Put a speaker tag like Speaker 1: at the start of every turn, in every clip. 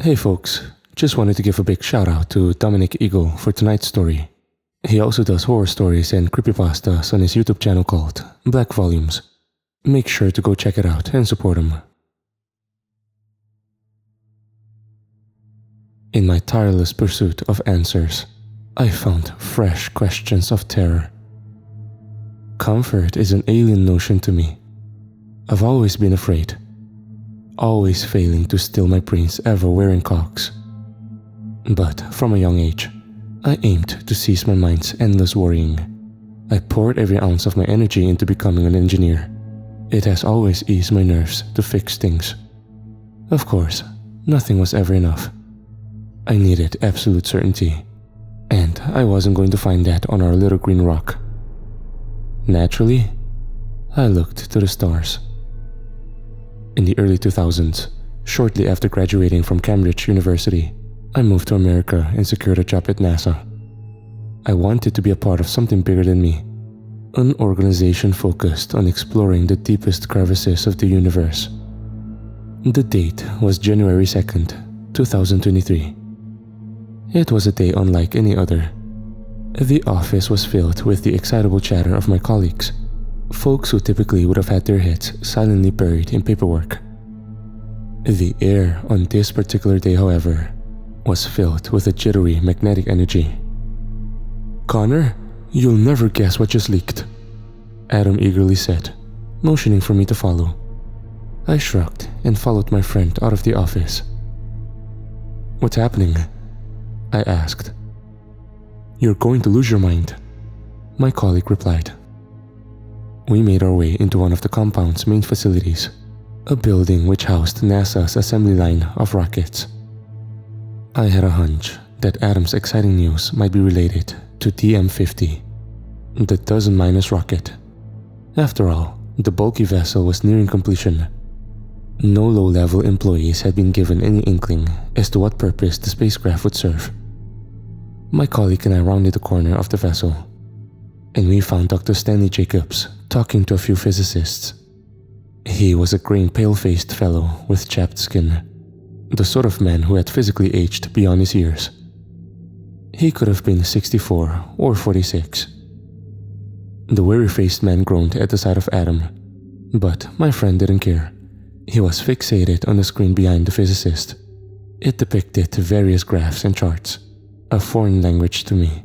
Speaker 1: Hey folks, just wanted to give a big shout out to Dominic Eagle for tonight's story. He also does horror stories and creepypastas on his YouTube channel called Black Volumes. Make sure to go check it out and support him. In my tireless pursuit of answers, I found fresh questions of terror. Comfort is an alien notion to me. I've always been afraid, always failing to still my brain's ever-wearing cogs. But from a young age, I aimed to cease my mind's endless worrying. I poured every ounce of my energy into becoming an engineer. It has always eased my nerves to fix things. Of course, nothing was ever enough. I needed absolute certainty, and I wasn't going to find that on our little green rock. Naturally, I looked to the stars. In the early 2000s, shortly after graduating from Cambridge University, I moved to America and secured a job at NASA. I wanted to be a part of something bigger than me, an organization focused on exploring the deepest crevices of the universe. The date was January 2nd, 2023. It was a day unlike any other. The office was filled with the excitable chatter of my colleagues, folks who typically would have had their heads silently buried in paperwork. The air on this particular day, however, was filled with a jittery magnetic energy. "Connor, you'll never guess what just leaked," Adam eagerly said, motioning for me to follow. I shrugged and followed my friend out of the office. "What's happening?" I asked. "You're going to lose your mind," my colleague replied. We made our way into one of the compound's main facilities, a building which housed NASA's assembly line of rockets. I had a hunch that Adam's exciting news might be related to DM-50, the dozen-minus rocket. After all, the bulky vessel was nearing completion. No low-level employees had been given any inkling as to what purpose the spacecraft would serve. My colleague and I rounded the corner of the vessel, and we found Dr. Stanley Jacobs talking to a few physicists. He was a graying, pale-faced fellow with chapped skin, the sort of man who had physically aged beyond his years. He could have been 64 or 46. The weary-faced man groaned at the sight of Adam, but my friend didn't care. He was fixated on the screen behind the physicist. It depicted various graphs and charts, a foreign language to me.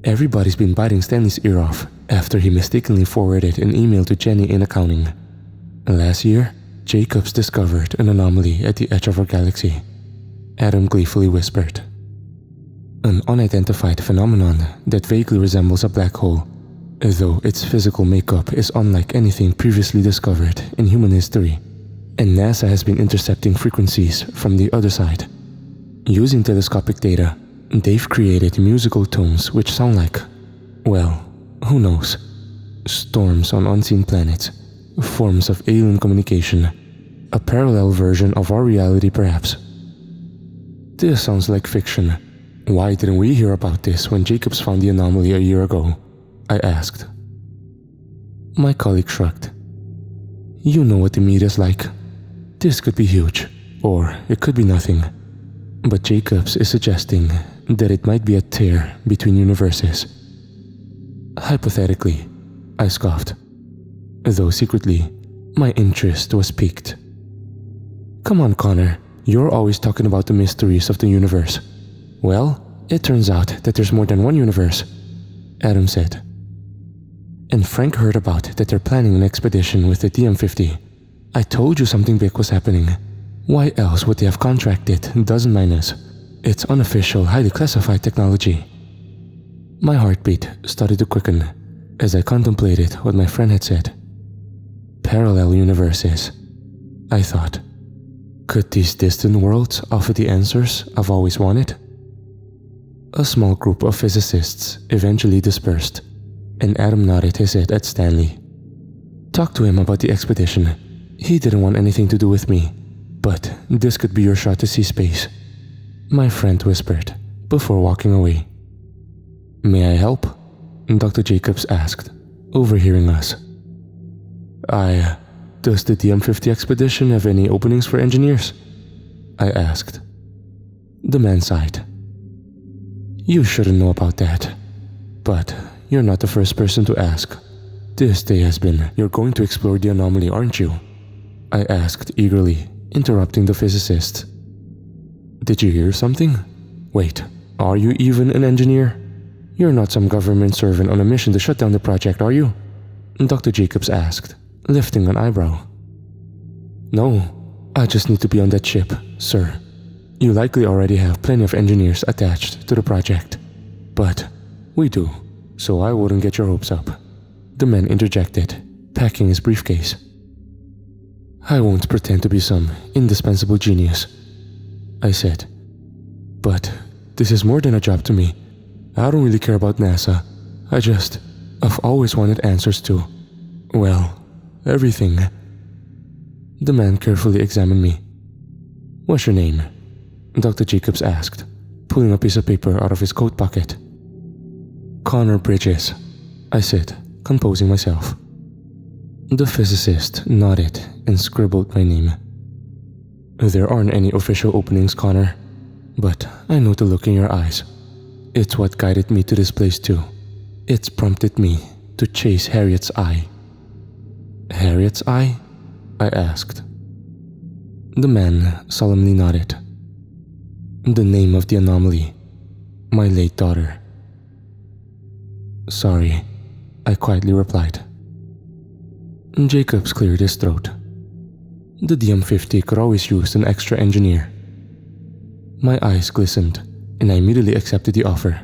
Speaker 1: Everybody's been biting Stanley's ear off after he mistakenly forwarded an email to Jenny in accounting. Last year, Jacobs discovered an anomaly at the edge of our galaxy, Adam gleefully whispered. An unidentified phenomenon that vaguely resembles a black hole, though its physical makeup is unlike anything previously discovered in human history, and NASA has been intercepting frequencies from the other side. Using telescopic data, they've created musical tones which sound like, well, who knows, storms on unseen planets, forms of alien communication, a parallel version of our reality perhaps. This sounds like fiction. Why didn't we hear about this when Jacobs found the anomaly a year ago? I asked. My colleague shrugged. You know what the media's like. This could be huge, or it could be nothing. But Jacobs is suggesting that it might be a tear between universes. Hypothetically, I scoffed, though secretly, my interest was piqued. Come on, Connor, you're always talking about the mysteries of the universe. Well, it turns out that there's more than one universe, Adam said. And Frank heard about that they're planning an expedition with the DM-50. I told you something big was happening. Why else would they have contracted doesn't mind us? It's unofficial, highly classified technology. My heartbeat started to quicken as I contemplated what my friend had said. Parallel universes, I thought. Could these distant worlds offer the answers I've always wanted? A small group of physicists eventually dispersed, and Adam nodded his head at Stanley. Talk to him about the expedition. He didn't want anything to do with me, but this could be your shot to see space, my friend whispered before walking away. May I help? Dr. Jacobs asked, overhearing us. Does the DM-50 expedition have any openings for engineers? I asked. The man sighed. You shouldn't know about that. But you're not the first person to ask. This day has been, you're going to explore the anomaly, aren't you? I asked eagerly, interrupting the physicist. Did you hear something? Wait, are you even an engineer? You're not some government servant on a mission to shut down the project, are you? Dr. Jacobs asked, lifting an eyebrow. No, I just need to be on that ship, sir. You likely already have plenty of engineers attached to the project. But we do, so I wouldn't get your hopes up. The man interjected, packing his briefcase. I won't pretend to be some indispensable genius, I said. But this is more than a job to me. I don't really care about NASA. I've always wanted answers to, well, everything. The man carefully examined me. What's your name? Dr. Jacobs asked, pulling a piece of paper out of his coat pocket. Connor Bridges, I said, composing myself. The physicist nodded and scribbled my name. There aren't any official openings, Connor, but I know the look in your eyes. It's what guided me to this place too. It's prompted me to chase Harriet's eye. Harriet's eye? I asked. The man solemnly nodded. The name of the anomaly, my late daughter. Sorry, I quietly replied. Jacobs cleared his throat. The DM-50 could always use an extra engineer. My eyes glistened, and I immediately accepted the offer.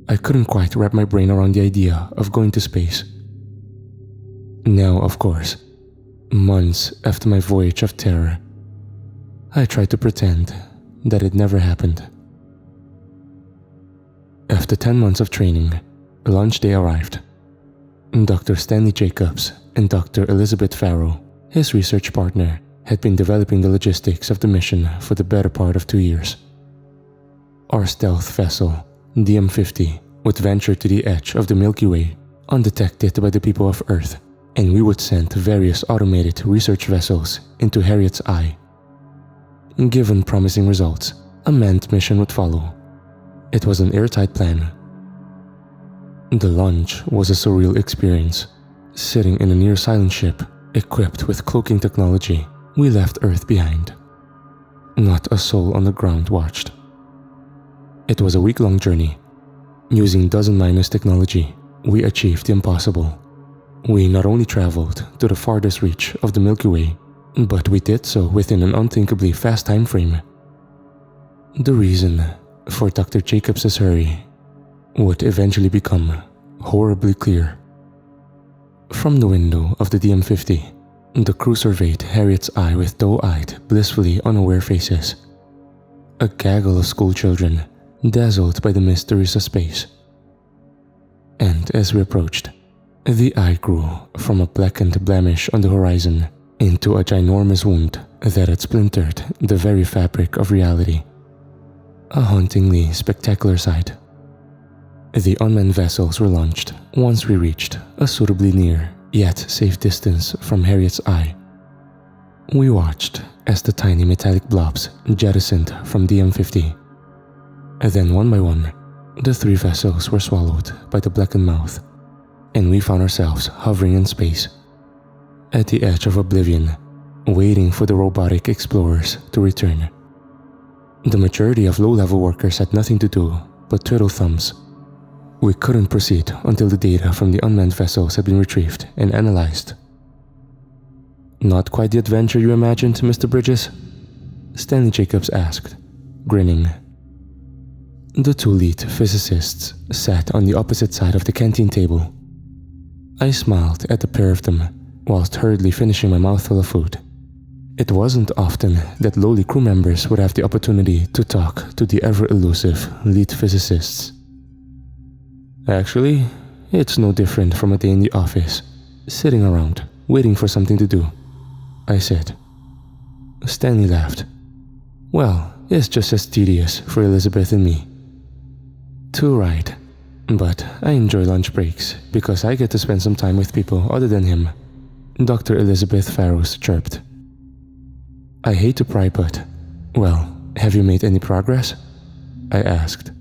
Speaker 1: I couldn't quite wrap my brain around the idea of going to space. Now, of course, months after my voyage of terror, I tried to pretend that it never happened. After 10 months of training, launch day arrived. Dr. Stanley Jacobs and Dr. Elizabeth Farrow, his research partner, had been developing the logistics of the mission for the better part of 2 years. Our stealth vessel, DM-50, would venture to the edge of the Milky Way, undetected by the people of Earth, and we would send various automated research vessels into Harriet's eye. Given promising results, a manned mission would follow. It was an airtight plan. The launch was a surreal experience. Sitting in a near-silent ship, equipped with cloaking technology, we left Earth behind. Not a soul on the ground watched. It was a week-long journey. Using dozen-minus technology, we achieved the impossible. We not only traveled to the farthest reach of the Milky Way, but we did so within an unthinkably fast time frame. The reason for Dr. Jacobs' hurry would eventually become horribly clear. From the window of the DM-50, the crew surveyed Harriet's eye with doe-eyed, blissfully unaware faces. A gaggle of schoolchildren, dazzled by the mysteries of space. And as we approached, the eye grew from a blackened blemish on the horizon into a ginormous wound that had splintered the very fabric of reality. A hauntingly spectacular sight. The unmanned vessels were launched once we reached a suitably near, yet safe distance from Harriet's eye. We watched as the tiny metallic blobs jettisoned from DM-50. And then one by one, the 3 vessels were swallowed by the blackened mouth, and we found ourselves hovering in space, at the edge of oblivion, waiting for the robotic explorers to return. The majority of low-level workers had nothing to do but twiddle thumbs. We couldn't proceed until the data from the unmanned vessels had been retrieved and analyzed. Not quite the adventure you imagined, Mr. Bridges? Stanley Jacobs asked, grinning. The 2 lead physicists sat on the opposite side of the canteen table. I smiled at the pair of them whilst hurriedly finishing my mouthful of food. It wasn't often that lowly crew members would have the opportunity to talk to the ever-elusive lead physicists. Actually, it's no different from a day in the office, sitting around, waiting for something to do, I said. Stanley laughed. Well, it's just as tedious for Elizabeth and me. Too right, but I enjoy lunch breaks because I get to spend some time with people other than him, Dr. Elizabeth Farrows chirped. I hate to pry, but "Well, have you made any progress?" I asked.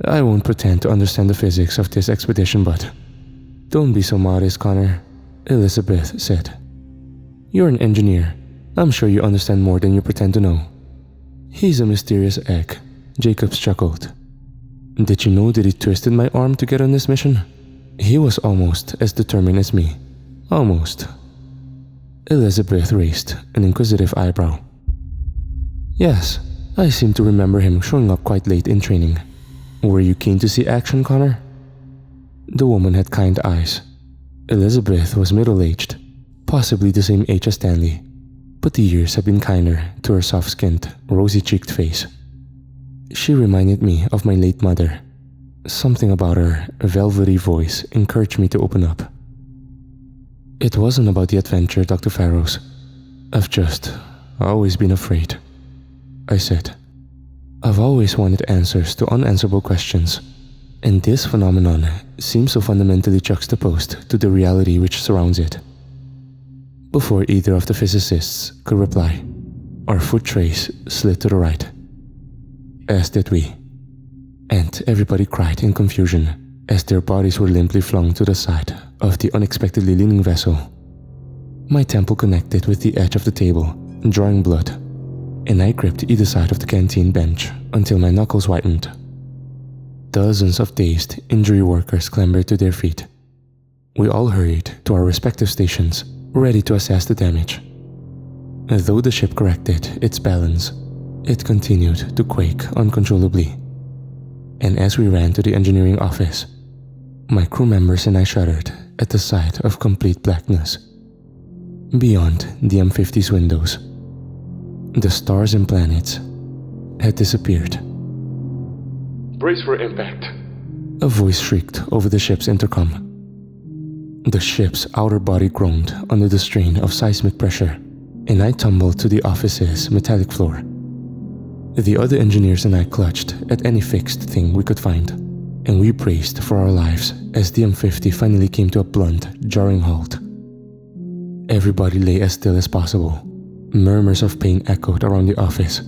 Speaker 1: "I won't pretend to understand the physics of this expedition, but..." "Don't be so modest, Connor," Elizabeth said. "You're an engineer. I'm sure you understand more than you pretend to know." "He's a mysterious egg," Jacobs chuckled. "Did you know that he twisted my arm to get on this mission? He was almost as determined as me. Almost." Elizabeth raised an inquisitive eyebrow. "Yes, I seem to remember him showing up quite late in training. Were you keen to see action, Connor?" The woman had kind eyes. Elizabeth was middle-aged, possibly the same age as Stanley, but the years had been kinder to her soft-skinned, rosy-cheeked face. She reminded me of my late mother. Something about her velvety voice encouraged me to open up. "It wasn't about the adventure, Dr. Farrows. I've just always been afraid," I said. "I've always wanted answers to unanswerable questions, and this phenomenon seems so fundamentally juxtaposed to the reality which surrounds it." Before either of the physicists could reply, our foot trays slid to the right. As did we. And everybody cried in confusion as their bodies were limply flung to the side of the unexpectedly leaning vessel. My temple connected with the edge of the table, drawing blood, and I gripped either side of the canteen bench until my knuckles whitened. Dozens of dazed injury workers clambered to their feet. We all hurried to our respective stations, ready to assess the damage. Though the ship corrected its balance, it continued to quake uncontrollably. And as we ran to the engineering office, my crew members and I shuddered at the sight of complete blackness. Beyond the M50's windows, the stars and planets had disappeared.
Speaker 2: "Brace for impact,"
Speaker 1: a voice shrieked over the ship's intercom. The ship's outer body groaned under the strain of seismic pressure, and I tumbled to the office's metallic floor. The other engineers and I clutched at any fixed thing we could find, and we braced for our lives as the M50 finally came to a blunt, jarring halt. Everybody lay as still as possible. Murmurs of pain echoed around the office.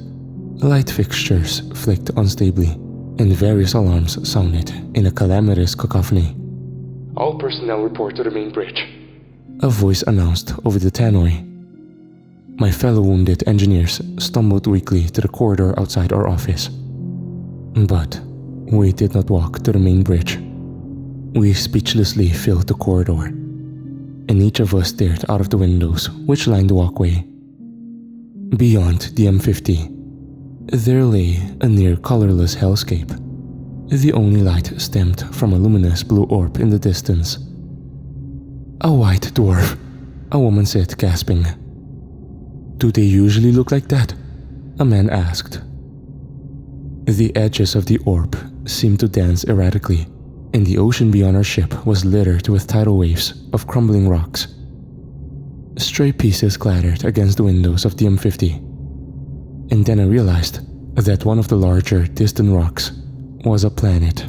Speaker 1: Light fixtures flicked unstably, and various alarms sounded in a calamitous cacophony.
Speaker 2: "All personnel report to the main bridge,"
Speaker 1: a voice announced over the tannoy. My fellow wounded engineers stumbled weakly to the corridor outside our office. But we did not walk to the main bridge. We speechlessly filled the corridor, and each of us stared out of the windows which lined the walkway. Beyond the M50, there lay a near colorless hellscape. The only light stemmed from a luminous blue orb in the distance. "A white dwarf," a woman said, gasping. "Do they usually look like that?" a man asked. The edges of the orb seemed to dance erratically, and the ocean beyond our ship was littered with tidal waves of crumbling rocks. Stray pieces clattered against the windows of the M50, and then I realized that one of the larger, distant rocks was a planet.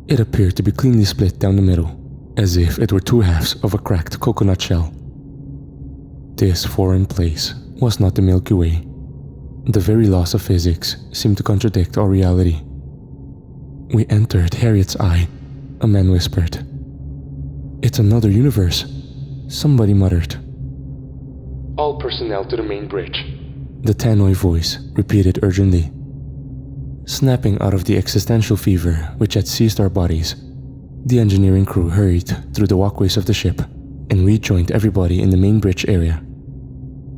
Speaker 1: It appeared to be cleanly split down the middle, as if it were two halves of a cracked coconut shell. This foreign place was not the Milky Way. The very laws of physics seemed to contradict our reality. "We entered Harriet's Eye," a man whispered. "It's another universe," somebody muttered.
Speaker 2: "All personnel to the main bridge,"
Speaker 1: the tannoy voice repeated urgently. Snapping out of the existential fever which had seized our bodies, the engineering crew hurried through the walkways of the ship, and we joined everybody in the main bridge area.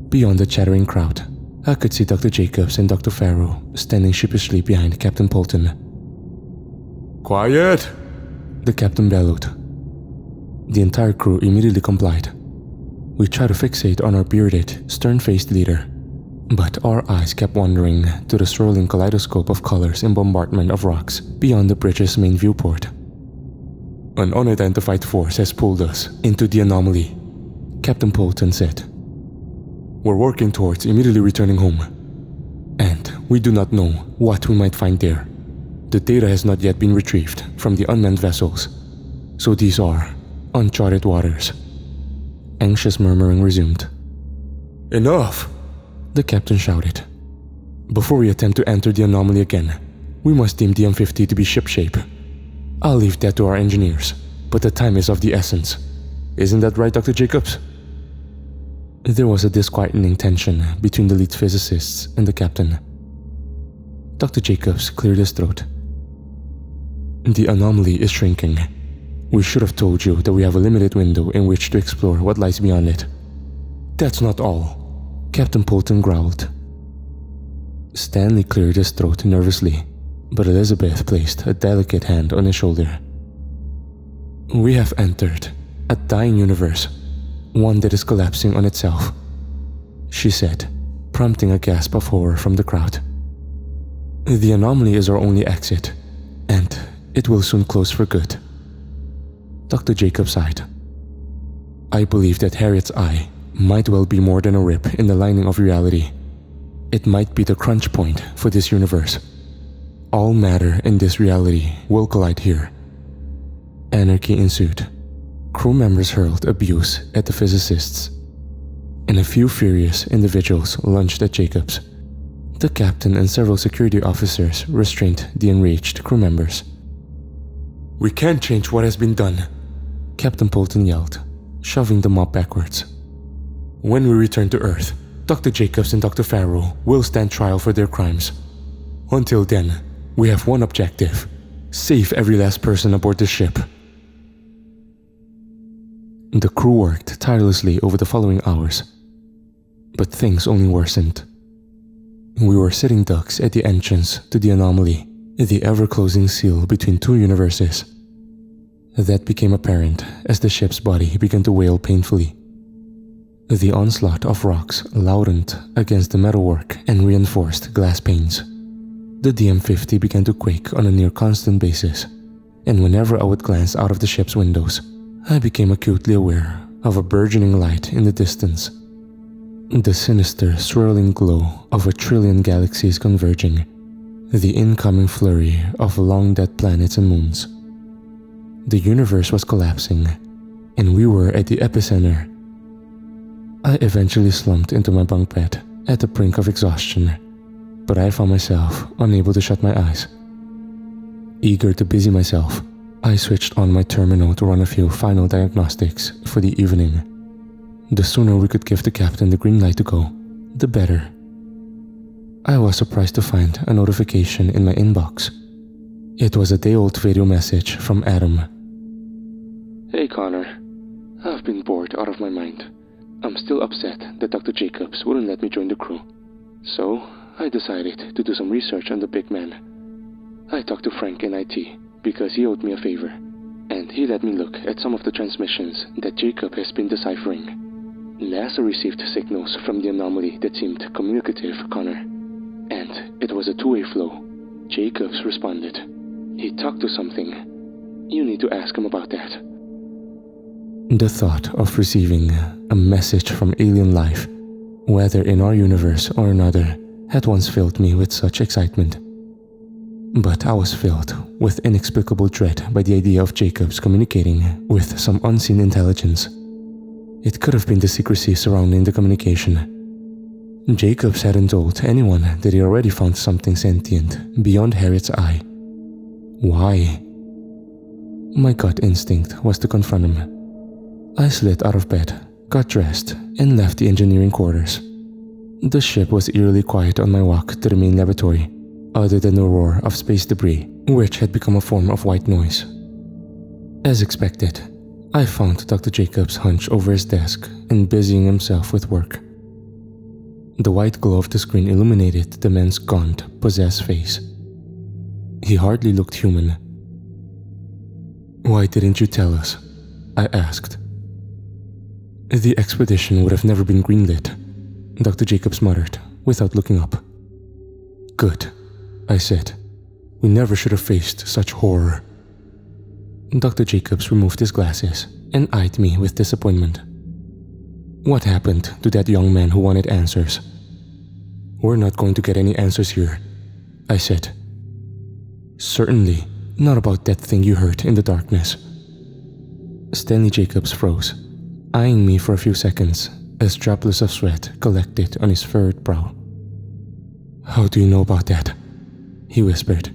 Speaker 1: Beyond the chattering crowd, I could see Dr. Jacobs and Dr. Farrow standing sheepishly behind Captain Polton.
Speaker 2: "Quiet!"
Speaker 1: the captain bellowed. The entire crew immediately complied. We tried to fixate on our bearded, stern-faced leader, but our eyes kept wandering to the swirling kaleidoscope of colors and bombardment of rocks beyond the bridge's main viewport.
Speaker 2: "An unidentified force has pulled us into the anomaly,"
Speaker 1: Captain Polton said.
Speaker 2: "We're working towards immediately returning home, and we do not know what we might find there. The data has not yet been retrieved from the unmanned vessels, so these are uncharted waters."
Speaker 1: Anxious murmuring resumed.
Speaker 2: "Enough!"
Speaker 1: the captain shouted.
Speaker 2: Before we attempt to enter the anomaly again, we must deem the M50 to be shipshape. I'll leave that to our engineers, but the time is of the essence. Isn't that right, Dr. Jacobs?
Speaker 1: There was a disquieting tension between the lead physicists and the captain. Dr. Jacobs cleared his throat.
Speaker 2: The anomaly is shrinking. We should have told you that we have a limited window in which to explore what lies beyond it. That's not all, Captain Polton growled.
Speaker 1: Stanley cleared his throat nervously, but Elizabeth placed a delicate hand on his shoulder.
Speaker 2: We have entered a dying universe, one that is collapsing on itself, she said, prompting a gasp of horror from the crowd. The anomaly is our only exit, and it will soon close for good.
Speaker 1: Dr. Jacobs sighed.
Speaker 2: I believe that Harriet's eye might well be more than a rip in the lining of reality. It might be the crunch point for this universe. All matter in this reality will collide here.
Speaker 1: Anarchy ensued. Crew members hurled abuse at the physicists, and a few furious individuals lunged at Jacobs. The captain and several security officers restrained the enraged crew members.
Speaker 2: We can't change what has been done,
Speaker 1: Captain Polton yelled, shoving the mob backwards.
Speaker 2: When we return to Earth, Dr. Jacobs and Dr. Farrell will stand trial for their crimes. Until then, we have one objective: save every last person aboard the ship.
Speaker 1: The crew worked tirelessly over the following hours, but things only worsened. We were sitting ducks at the entrance to the anomaly, the ever-closing seal between two universes. That became apparent as the ship's body began to wail painfully. The onslaught of rocks loudened against the metalwork and reinforced glass panes. The DM-50 began to quake on a near-constant basis, and whenever I would glance out of the ship's windows, I became acutely aware of a burgeoning light in the distance. The sinister, swirling glow of 1 trillion galaxies converging, the incoming flurry of long-dead planets and moons. The universe was collapsing, and we were at the epicenter. I eventually slumped into my bunk bed at the brink of exhaustion, but I found myself unable to shut my eyes. Eager to busy myself, I switched on my terminal to run a few final diagnostics for the evening. The sooner we could give the captain the green light to go, the better. I was surprised to find a notification in my inbox. It was a day-old video message from Adam.
Speaker 3: Hey Connor, I've been bored out of my mind. I'm still upset that Dr. Jacobs wouldn't let me join the crew. So, I decided to do some research on the big man. I talked to Frank in IT because he owed me a favor, and he let me look at some of the transmissions that Jacob has been deciphering. Last I received signals from the anomaly that seemed communicative, Connor, and it was a two-way flow. Jacobs responded. He talked to something. You need to ask him about that.
Speaker 1: The thought of receiving a message from alien life, whether in our universe or another, had once filled me with such excitement. But I was filled with inexplicable dread by the idea of Jacobs communicating with some unseen intelligence. It could have been the secrecy surrounding the communication. Jacobs hadn't told anyone that he already found something sentient beyond Harriet's eye. Why? My gut instinct was to confront him. I slid out of bed, got dressed, and left the engineering quarters. The ship was eerily quiet on my walk to the main laboratory, other than the roar of space debris, which had become a form of white noise. As expected, I found Dr. Jacobs hunched over his desk and busying himself with work. The white glow of the screen illuminated the man's gaunt, possessed face. He hardly looked human.
Speaker 2: Why didn't you tell us? I asked.
Speaker 1: The expedition would have never been greenlit, Dr. Jacobs muttered, without looking up.
Speaker 2: Good, I said. We never should have faced such horror.
Speaker 1: Dr. Jacobs removed his glasses and eyed me with disappointment.
Speaker 2: What happened to that young man who wanted answers?
Speaker 1: We're not going to get any answers here, I said.
Speaker 2: Certainly not about that thing you heard in the darkness.
Speaker 1: Stanley Jacobs froze, eyeing me for a few seconds as droplets of sweat collected on his furrowed brow. How do you know about that? He whispered.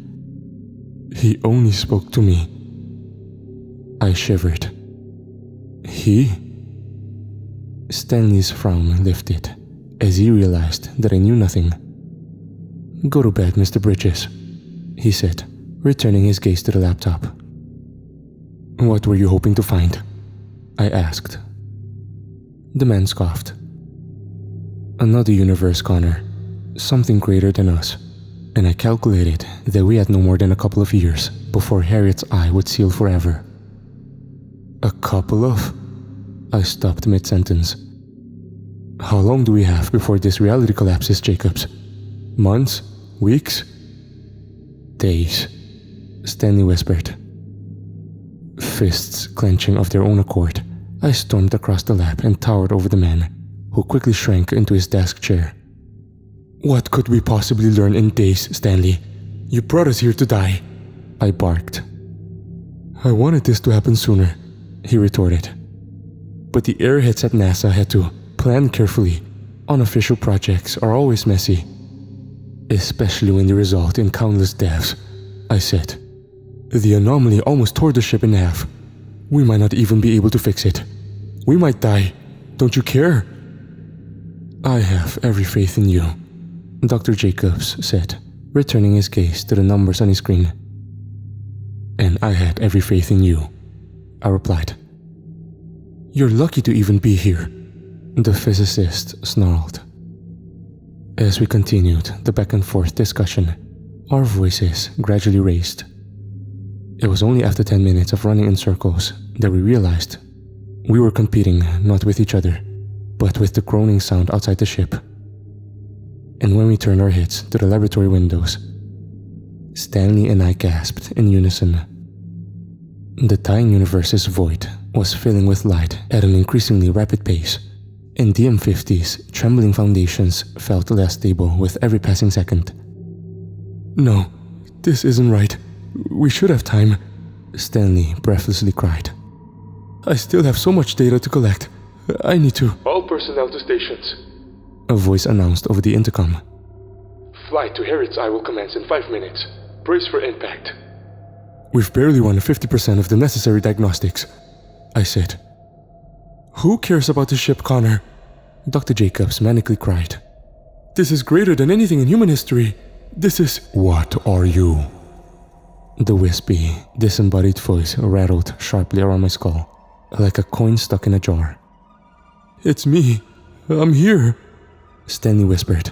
Speaker 2: He only spoke to me.
Speaker 1: I shivered. He? Stanley's frown lifted as he realized that I knew nothing. Go to bed, Mr. Bridges, he said, returning his gaze to the laptop. What were you hoping to find? I asked. The man scoffed. Another universe, Connor. Something greater than us. And I calculated that we had no more than a couple of years before Harriet's eye would seal forever. A couple of? I stopped mid-sentence. How long do we have before this reality collapses, Jacobs? Months? Weeks? Days, Stanley whispered. Fists clenching of their own accord, I stormed across the lab and towered over the man, who quickly shrank into his desk chair. What could we possibly learn in days, Stanley? You brought us here to die, I barked. I wanted this to happen sooner, he retorted. But the airheads at NASA had to plan carefully. Unofficial projects are always messy. Especially when they result in countless deaths, I said. The anomaly almost tore the ship in half. We might not even be able to fix it. We might die. Don't you care? I have every faith in you, Dr. Jacobs said, returning his gaze to the numbers on his screen. And I had every faith in you, I replied. You're lucky to even be here, the physicist snarled. As we continued the back and forth discussion, our voices gradually raised. It was only after 10 minutes of running in circles that we realized we were competing not with each other, but with the groaning sound outside the ship. And when we turned our heads to the laboratory windows, Stanley and I gasped in unison. The dying universe's void was filling with light at an increasingly rapid pace, and DM50's trembling foundations felt less stable with every passing second. No, this isn't right. We should have time, Stanley breathlessly cried. I still have so much data to collect. I need to...
Speaker 2: All personnel to stations,
Speaker 1: a voice announced over the intercom.
Speaker 2: Flight to Harriet's Eye will commence in 5 minutes. Brace for impact.
Speaker 1: We've barely run 50% of the necessary diagnostics, I said. Who cares about the ship, Connor? Dr. Jacobs manically cried. This is greater than anything in human history. This is... What are you? The wispy, disembodied voice rattled sharply around my skull, like a coin stuck in a jar. It's me. I'm here, Stanley whispered.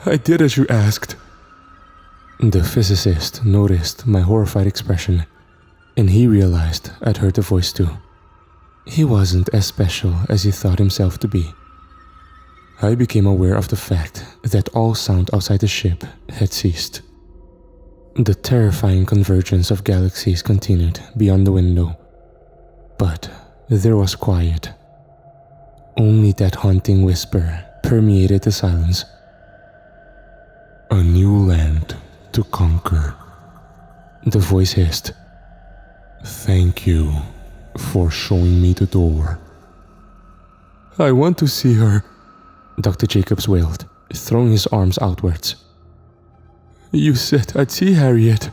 Speaker 1: I did as you asked. The physicist noticed my horrified expression, and he realized I'd heard the voice too. He wasn't as special as he thought himself to be. I became aware of the fact that all sound outside the ship had ceased. The terrifying convergence of galaxies continued beyond the window, but there was quiet. Only that haunting whisper permeated the silence. A new land to conquer, the voice hissed. Thank you for showing me the door. I want to see her, Dr. Jacobs wailed, throwing his arms outwards. You said I'd see Harriet.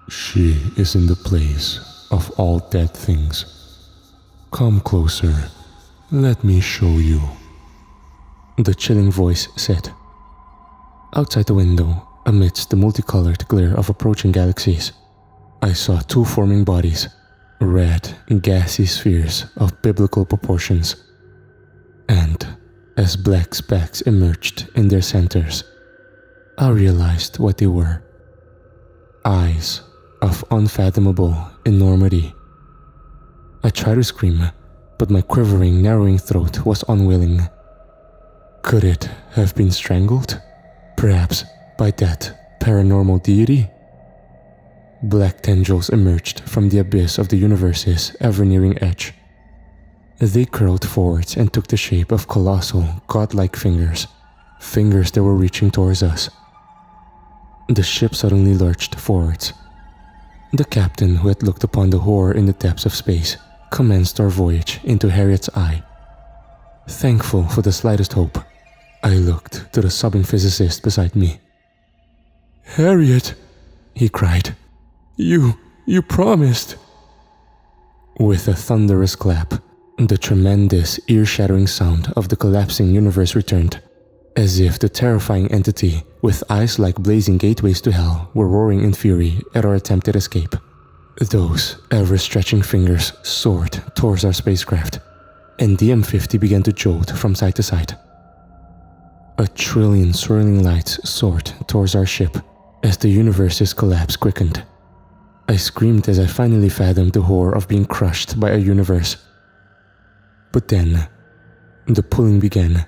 Speaker 1: She is in the place of all dead things. Come closer. Let me show you, the chilling voice said. Outside the window, amidst the multicolored glare of approaching galaxies, I saw two forming bodies, red, gassy spheres of biblical proportions. And as black specks emerged in their centers, I realized what they were. Eyes of unfathomable enormity. I tried to scream, but my quivering, narrowing throat was unwilling. Could it have been strangled? Perhaps by that paranormal deity? Black tendrils emerged from the abyss of the universe's ever-nearing edge. They curled forwards and took the shape of colossal, godlike fingers, fingers that were reaching towards us. The ship suddenly lurched forwards. The captain, who had looked upon the horror in the depths of space, commenced our voyage into Harriet's Eye. Thankful for the slightest hope, I looked to the sobbing physicist beside me.
Speaker 2: "Harriet," he cried. You promised."
Speaker 1: With a thunderous clap, the tremendous, ear-shattering sound of the collapsing universe returned, as if the terrifying entity with eyes like blazing gateways to hell were roaring in fury at our attempted escape. Those ever-stretching fingers soared towards our spacecraft, and the M50 began to jolt from side to side. A trillion swirling lights soared towards our ship as the universe's collapse quickened. I screamed as I finally fathomed the horror of being crushed by a universe. But then, the pulling began.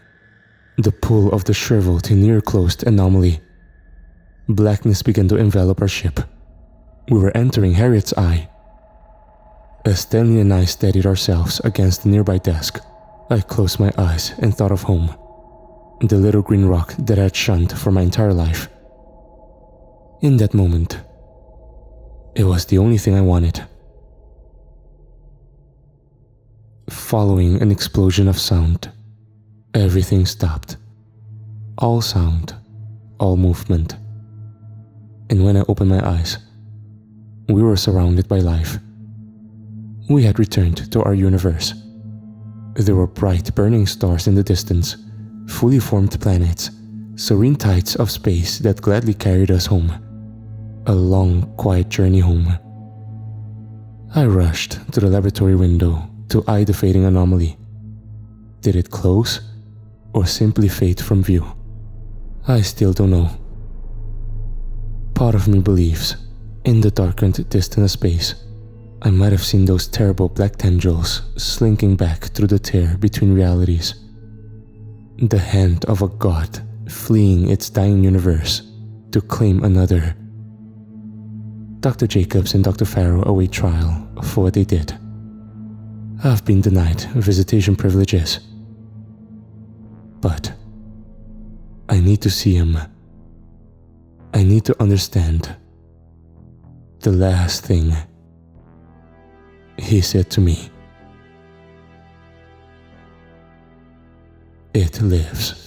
Speaker 1: The pull of the shriveled, near-closed anomaly. Blackness began to envelop our ship. We were entering Harriet's eye. As Stanley and I steadied ourselves against the nearby desk, I closed my eyes and thought of home. The little green rock that I had shunned for my entire life. In that moment, it was the only thing I wanted. Following an explosion of sound, everything stopped. All sound, all movement. And when I opened my eyes, we were surrounded by life. We had returned to our universe. There were bright burning stars in the distance, fully formed planets, serene tides of space that gladly carried us home. A long, quiet journey home. I rushed to the laboratory window to eye the fading anomaly. Did it close, or simply fade from view? I still don't know. Part of me believes, in the darkened, distant space, I might have seen those terrible black tendrils slinking back through the tear between realities. The hand of a god fleeing its dying universe to claim another. Dr. Jacobs and Dr. Farrow await trial for what they did. I've been denied visitation privileges. But I need to see him. I need to understand. The last thing he said to me. It lives.